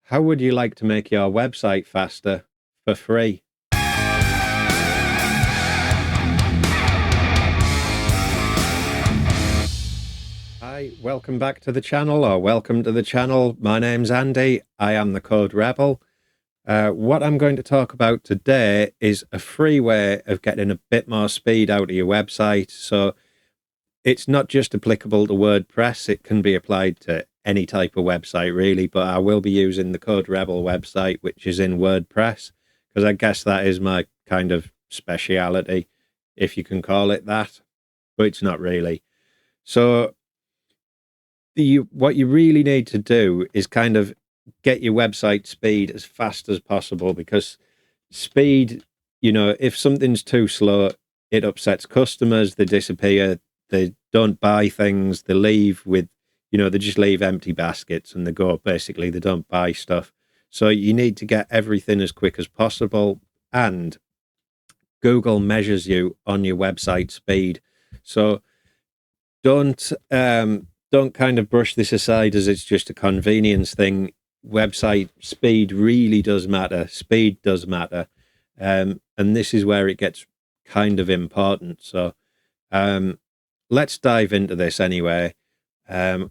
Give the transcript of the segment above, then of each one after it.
How would you like to make your website faster for free? Hi, welcome back to the channel, or welcome to the channel. My name's Andy. I am the Code Rebel. What I'm going to talk about today is a free way of getting a bit more speed out of your website. So it's not just applicable to WordPress, it can be applied to any type of website really, but I will be using the Code Rebel website, which is in WordPress, because I guess that is my kind of speciality, if you can call it that, but it's not really. So what you really need to do is kind of get your website speed as fast as possible, because speed, if something's too slow, it upsets customers, they disappear, they don't buy things, they leave with, they just leave empty baskets and they go, basically, they don't buy stuff. So you need to get everything as quick as possible, and Google measures you on your website speed. So don't kind of brush this aside as it's just a convenience thing. Website speed really does matter. Speed does matter. And this is where it gets kind of important. So let's dive into this anyway.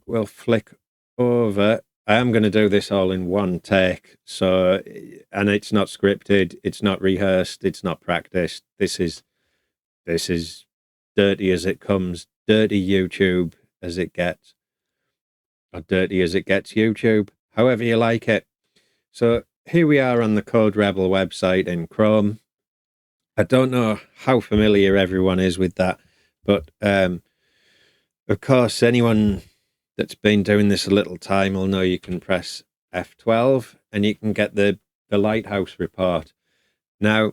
We'll flick over. I am going to do this all in one take. So, and it's not scripted, it's not rehearsed, it's not practiced. This is dirty as it comes, dirty YouTube as it gets, or dirty as it gets YouTube, however you like it. So here we are on the Code Rebel website in Chrome. I don't know how familiar everyone is with that, but of course, anyone that's been doing this a little time will know you can press F12 and you can get the Lighthouse report. Now,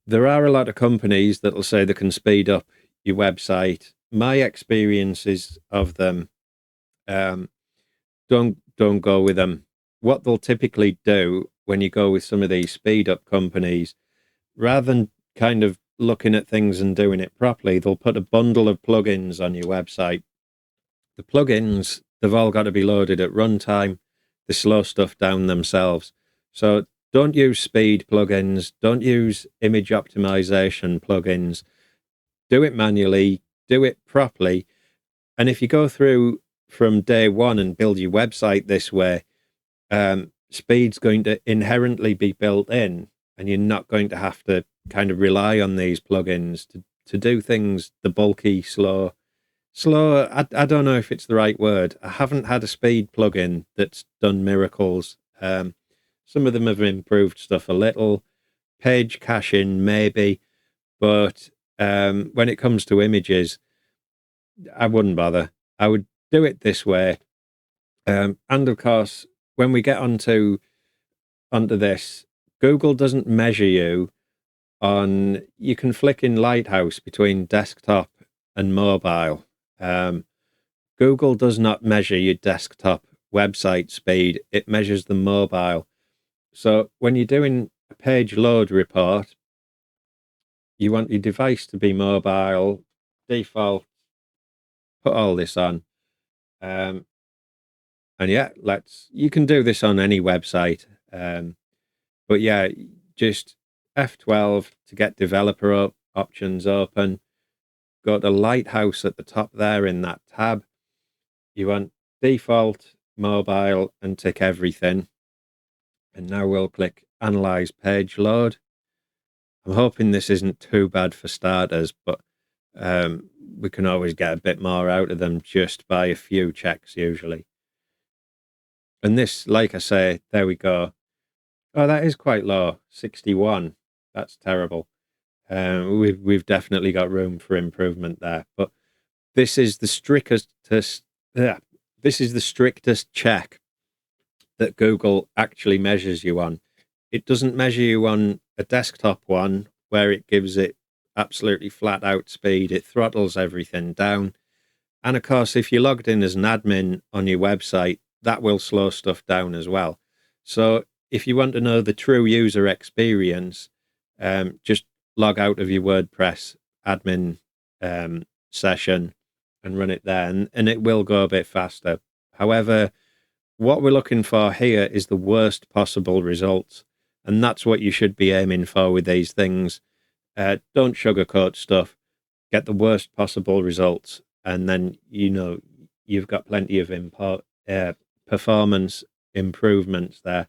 there are a lot of companies that'll say they can speed up your website. My experiences of them, don't go with them. What they'll typically do when you go with some of these speed up companies, rather than kind of looking at things and doing it properly, they'll put a bundle of plugins on your website. The plugins, they've all got to be loaded at runtime. They slow stuff down themselves. So don't use speed plugins. Don't use image optimization plugins. Do it manually. Do it properly. And if you go through from day one and build your website this way, speed's going to inherently be built in, and you're not going to have to kind of rely on these plugins to do things the bulky, slow. I don't know if it's the right word. I haven't had a speed plugin that's done miracles. Some of them have improved stuff a little. Page caching, maybe. But when it comes to images, I wouldn't bother. I would do it this way. And of course, when we get onto this, Google doesn't measure you on, you can flick in Lighthouse between desktop and mobile. Google does not measure your desktop website speed. It measures the mobile. So when you're doing a page load report, you want your device to be mobile, default, put all this on. And yeah, you can do this on any website. But yeah, just F12 to get developer options open. Go to Lighthouse at the top there in that tab. You want default, mobile, and tick everything. And now we'll click Analyze Page Load. I'm hoping this isn't too bad for starters, but we can always get a bit more out of them just by a few checks usually. And this, like I say, there we go. Oh, that is quite low, 61. That's terrible. We've definitely got room for improvement there, but this is the strictest check that Google actually measures you on. It doesn't measure you on a desktop one where it gives it absolutely flat out speed. It throttles everything down. And of course, if you're logged in as an admin on your website, that will slow stuff down as well. So if you want to know the true user experience, just log out of your WordPress admin session and run it there, and it will go a bit faster. However, what we're looking for here is the worst possible results. And that's what you should be aiming for with these things. Don't sugarcoat stuff. Get the worst possible results. And then, you've got plenty of performance improvements there.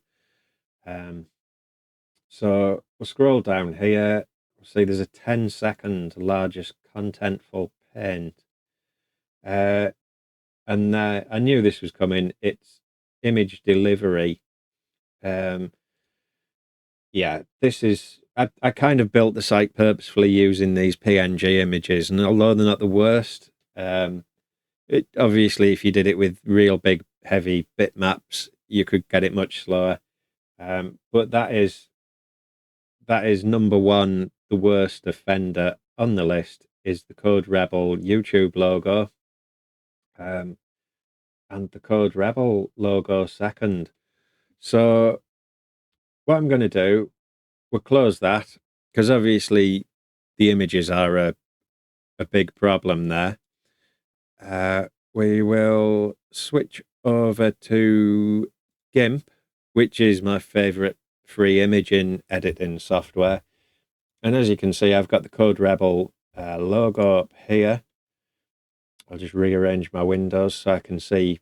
So we'll scroll down here. See, there's a 10-second largest contentful paint. And I knew this was coming. It's image delivery. Yeah, this is. I kind of built the site purposefully using these PNG images, and although they're not the worst, obviously if you did it with real big, heavy bitmaps, you could get it much slower. But that is number one. The worst offender on the list is the Code Rebel YouTube logo. And the Code Rebel logo second. So what I'm going to do, we'll close that, because obviously the images are a big problem there. We will switch over to GIMP, which is my favorite free imaging editing software. And as you can see, I've got the Code Rebel logo up here. I'll just rearrange my windows so I can see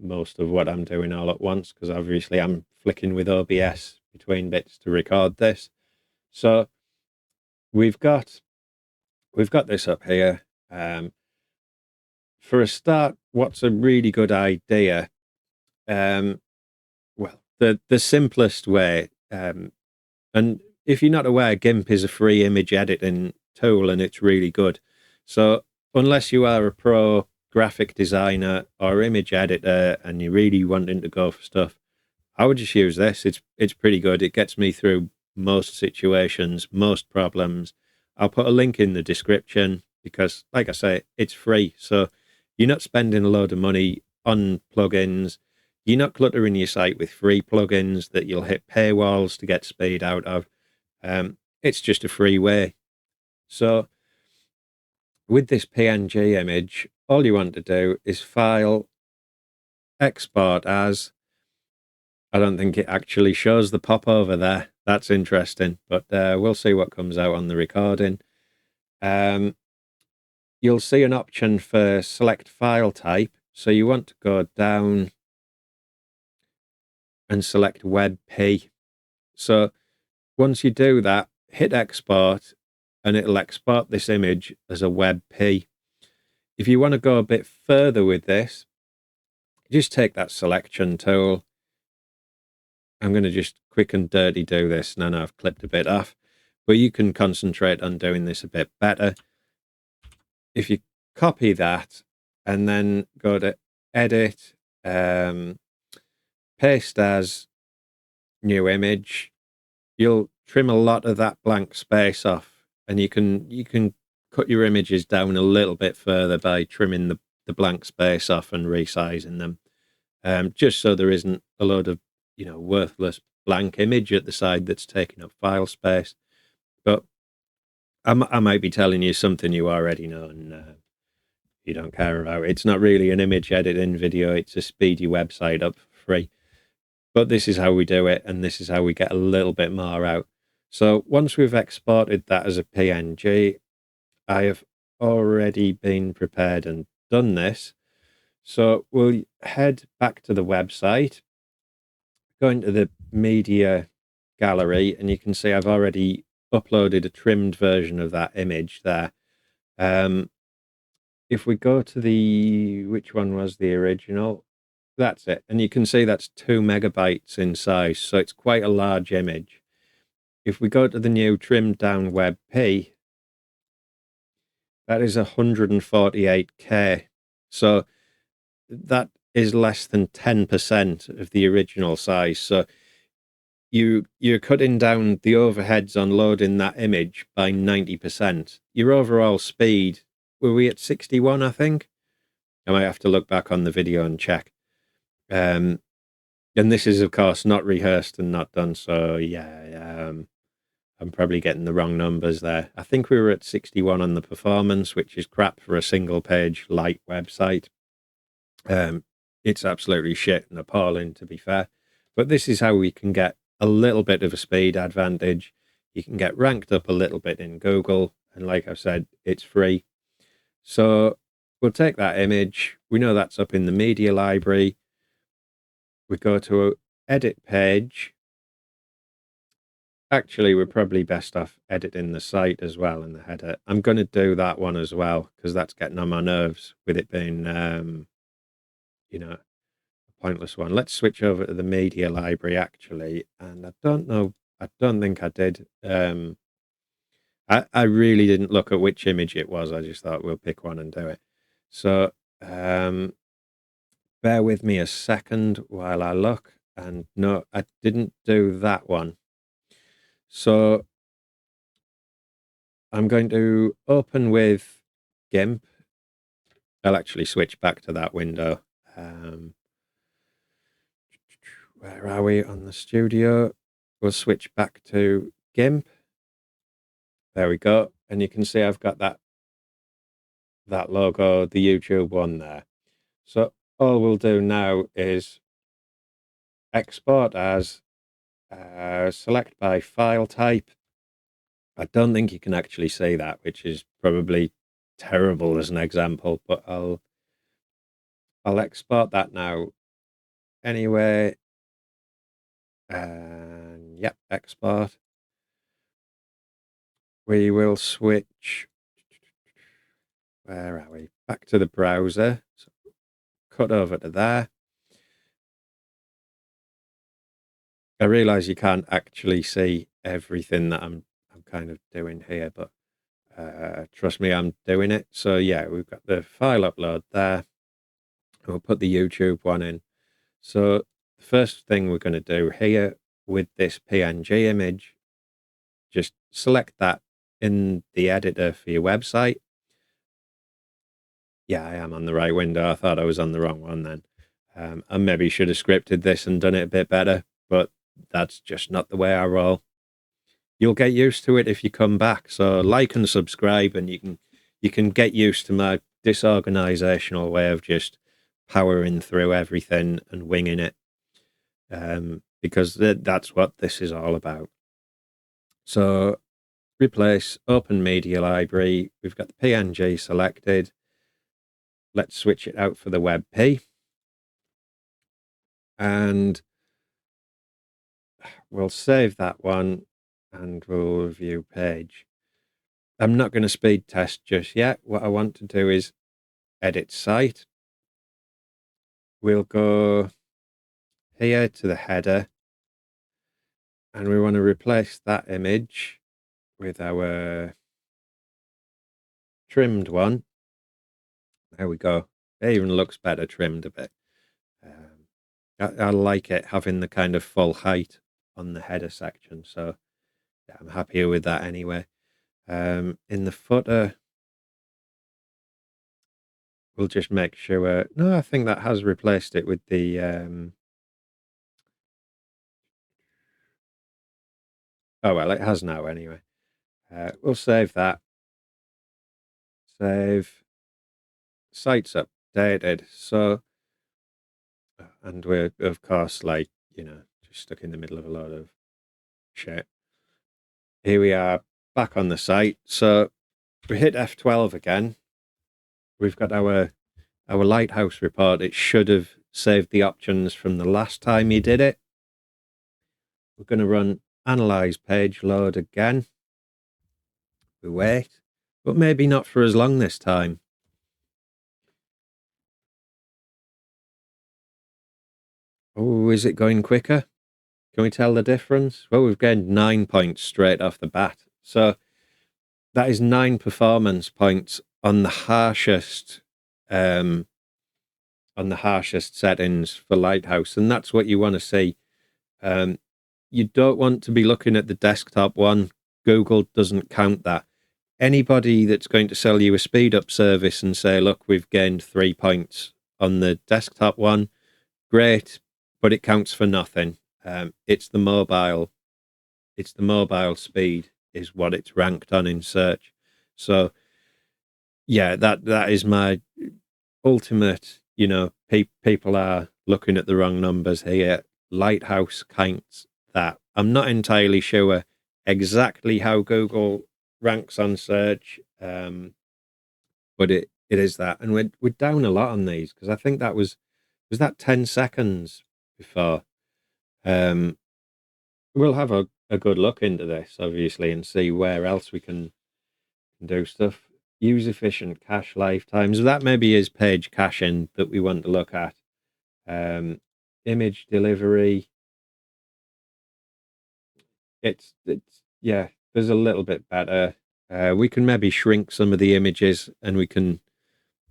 most of what I'm doing all at once, because obviously I'm flicking with OBS between bits to record this. So we've got this up here. For a start, what's a really good idea? Well, the simplest way, and if you're not aware, GIMP is a free image editing tool, and it's really good. So unless you are a pro graphic designer or image editor and you're really wanting to go for stuff, I would just use this. It's pretty good. It gets me through most situations, most problems. I'll put a link in the description because, like I say, it's free. So you're not spending a load of money on plugins. You're not cluttering your site with free plugins that you'll hit paywalls to get speed out of. It's just a free way. So with this PNG image, all you want to do is file, export as. I don't think it actually shows the popover there. That's interesting, but we'll see what comes out on the recording. You'll see an option for select file type. So you want to go down and select WebP. So once you do that, hit export, and it'll export this image as a WebP. If you want to go a bit further with this, just take that selection tool. I'm going to just quick and dirty do this. Now I've clipped a bit off, but you can concentrate on doing this a bit better. If you copy that and then go to edit, paste as, new image, you'll trim a lot of that blank space off, and you can cut your images down a little bit further by trimming the blank space off and resizing them, just so there isn't a load of worthless blank image at the side that's taking up file space. But I might be telling you something you already know and you don't care about. It's not really an image editing video. It's a speedy website up for free. But this is how we do it, and this is how we get a little bit more out. So once we've exported that as a PNG, I have already been prepared and done this. So we'll head back to the website, go into the media gallery, and you can see I've already uploaded a trimmed version of that image there. If we go to which one was the original? That's it. And you can see that's 2 megabytes in size. So it's quite a large image. If we go to the new trimmed down WebP, that is 148K. So that is less than 10% of the original size. So you're cutting down the overheads on loading that image by 90%. Your overall speed, were we at 61, I think? I might have to look back on the video and check. And this is, of course, not rehearsed and not done. So, yeah, I'm probably getting the wrong numbers there. I think we were at 61 on the performance, which is crap for a single-page light website. It's absolutely shit and appalling, to be fair. But this is how we can get a little bit of a speed advantage. You can get ranked up a little bit in Google. And like I said, it's free. So we'll take that image. We know that's up in the media library. We go to a edit page. Actually, we're probably best off editing the site as well in the header. I'm going to do that one as well because that's getting on my nerves with it being, you know, a pointless one. Let's switch over to the media library actually. And I don't know, I don't think I did. I really didn't look at which image it was. I just thought we'll pick one and do it. So bear with me a second while I look. And no, I didn't do that one. So I'm going to open with GIMP. I'll actually switch back to that window. Where are we on the studio? We'll switch back to GIMP. There we go. And you can see I've got that logo, the YouTube one there. So all we'll do now is export as, select by file type. I don't think you can actually see that, which is probably terrible as an example, but I'll export that now anyway. And yep, export. We will switch. Where are we? Back to the browser. So cut over to there. I realize you can't actually see everything that I'm kind of doing here, but trust me, I'm doing it. So yeah, we've got the file upload there. We'll put the YouTube one in. So the first thing we're going to do here with this PNG image, just select that in the editor for your website. Yeah, I am on the right window. I thought I was on the wrong one then. I maybe should have scripted this and done it a bit better, but that's just not the way I roll. You'll get used to it if you come back. So like and subscribe, and you can get used to my disorganizational way of just powering through everything and winging it, because that's what this is all about. So replace open media library. We've got the PNG selected. Let's switch it out for the WebP. And we'll save that one and we'll review page. I'm not going to speed test just yet. What I want to do is edit site. We'll go here to the header and we want to replace that image with our trimmed one. There we go. It even looks better trimmed a bit. I like it having the kind of full height on the header section. So yeah, I'm happier with that anyway. In the footer, we'll just make sure. No, I think that has replaced it with the. Oh well, it has now anyway. We'll save that. Save. Site's updated. So, and we're of course like just stuck in the middle of a load of shit. Here we are back on the site. So we hit F12 again. We've got our lighthouse report. It should have saved the options from the last time you did it. We're going to run analyze page load again. We wait, but maybe not for as long this time. Oh, is it going quicker? Can we tell the difference? Well, we've gained 9 points straight off the bat. So that is 9 performance points on the harshest settings for Lighthouse, and that's what you want to see. You don't want to be looking at the desktop one. Google doesn't count that. Anybody that's going to sell you a speed up service and say, look, we've gained 3 points on the desktop one, great, but it counts for nothing. It's the mobile speed is what it's ranked on in search. So yeah, that is my ultimate people are looking at the wrong numbers here. Lighthouse counts that. I'm not entirely sure exactly how Google ranks on search, but it is that. And we're down a lot on these because I think that was that 10 seconds before. Um, we'll have a good look into this, obviously, and see where else we can do stuff. Use efficient cache lifetimes. That maybe is page caching that we want to look at. Image delivery. It's yeah, there's a little bit better. We can maybe shrink some of the images and we can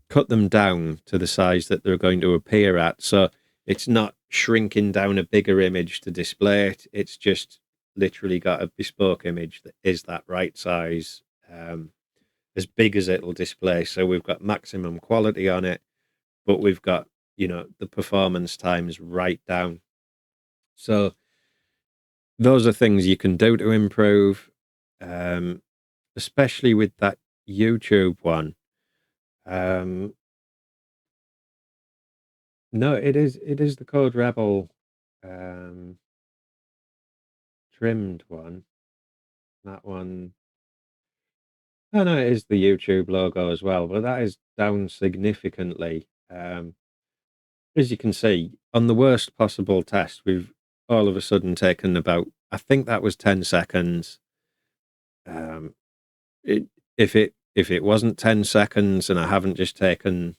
cut them down to the size that they're going to appear at. So it's not shrinking down a bigger image to display it. It's just literally got a bespoke image that is that right size, as big as it'll display. So we've got maximum quality on it, but we've got, the performance times right down. So those are things you can do to improve, especially with that YouTube one. No, it is the Code Rebel um, trimmed one. That one. Oh no, it is the YouTube logo as well, but that is down significantly. As you can see, on the worst possible test, we've all of a sudden taken about, I think that was 10 seconds. Um, it, if it wasn't 10 seconds and I haven't just taken,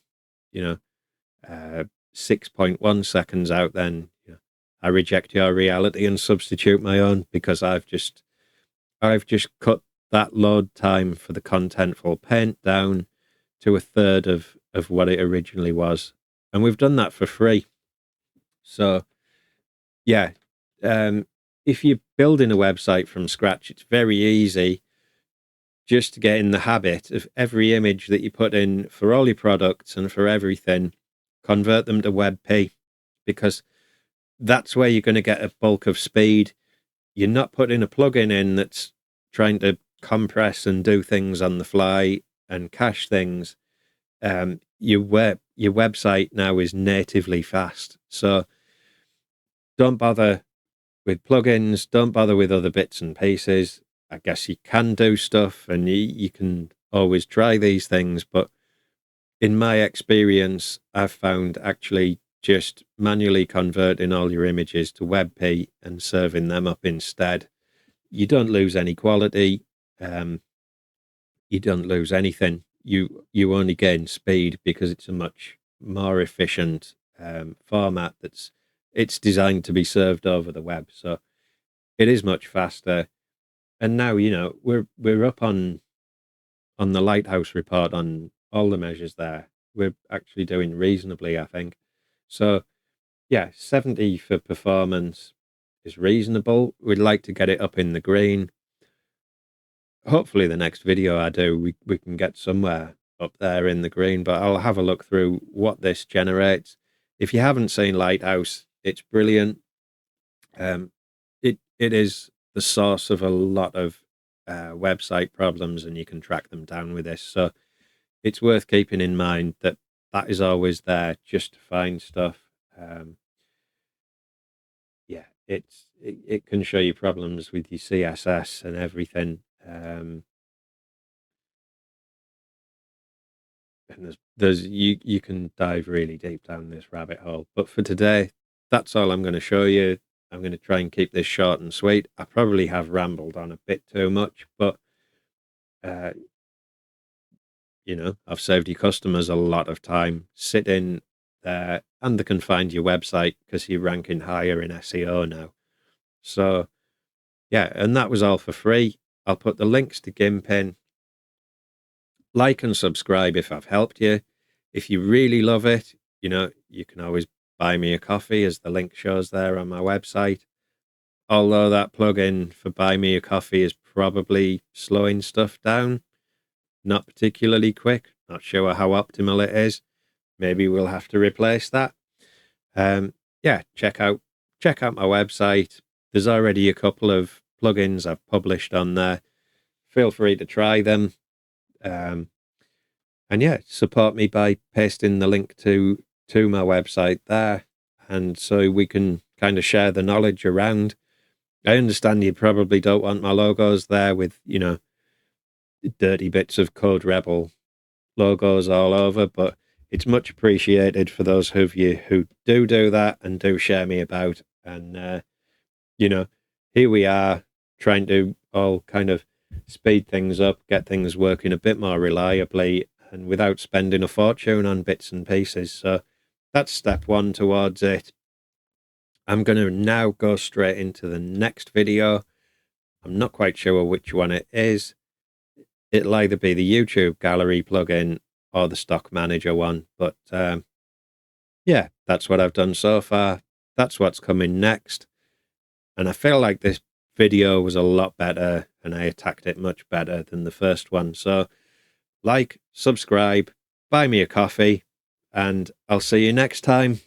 you know, 6.1 seconds out, then I reject your reality and substitute my own, because I've just cut that load time for the contentful paint down to a third of what it originally was. And we've done that for free. So yeah, if you're building a website from scratch, it's very easy just to get in the habit of every image that you put in for all your products and for everything, convert them to WebP, because that's where you're going to get a bulk of speed. You're not putting a plugin in that's trying to compress and do things on the fly and cache things. Your website now is natively fast. So don't bother with plugins, don't bother with other bits and pieces. I guess you can do stuff and you can always try these things, but in my experience, I've found actually just manually converting all your images to WebP and serving them up instead, you don't lose any quality. You don't lose anything. You only gain speed because it's a much more efficient format it's designed to be served over the web. So it is much faster. And now we're up on the Lighthouse report on all the measures there. We're actually doing reasonably, I think. So yeah, 70 for performance is reasonable. We'd like to get it up in the green. Hopefully the next video I do, we can get somewhere up there in the green, but I'll have a look through what this generates. If you haven't seen Lighthouse, it's brilliant. It is the source of a lot of website problems, and you can track them down with this. So it's worth keeping in mind that that is always there just to find stuff. Yeah, it can show you problems with your CSS and everything. And there's you can dive really deep down this rabbit hole. But for today, that's all I'm going to show you. I'm going to try and keep this short and sweet. I probably have rambled on a bit too much, but uh, I've saved your customers a lot of time sitting there, and they can find your website because you're ranking higher in SEO now. So yeah, and that was all for free. I'll put the links to Gimpin. Like and subscribe if I've helped you. If you really love it, you can always buy me a coffee, as the link shows there on my website. Although that plugin for buy me a coffee is probably slowing stuff down, not particularly quick. Not sure how optimal it is. Maybe we'll have to replace that. Yeah, check out my website. There's already a couple of plugins I've published on there. Feel free to try them. And yeah, support me by pasting the link to to my website there. And so we can kind of share the knowledge around. I understand you probably don't want my logos there with, dirty bits of Code Rebel logos all over, but it's much appreciated for those of you who do that and do share me about. And, here we are trying to all kind of speed things up, get things working a bit more reliably and without spending a fortune on bits and pieces. So that's step one towards it. I'm going to now go straight into the next video. I'm not quite sure which one it is. It'll either be the YouTube gallery plugin or the stock manager one. But yeah, that's what I've done so far. That's what's coming next. And I feel like this video was a lot better and I attacked it much better than the first one. So like, subscribe, buy me a coffee, and I'll see you next time.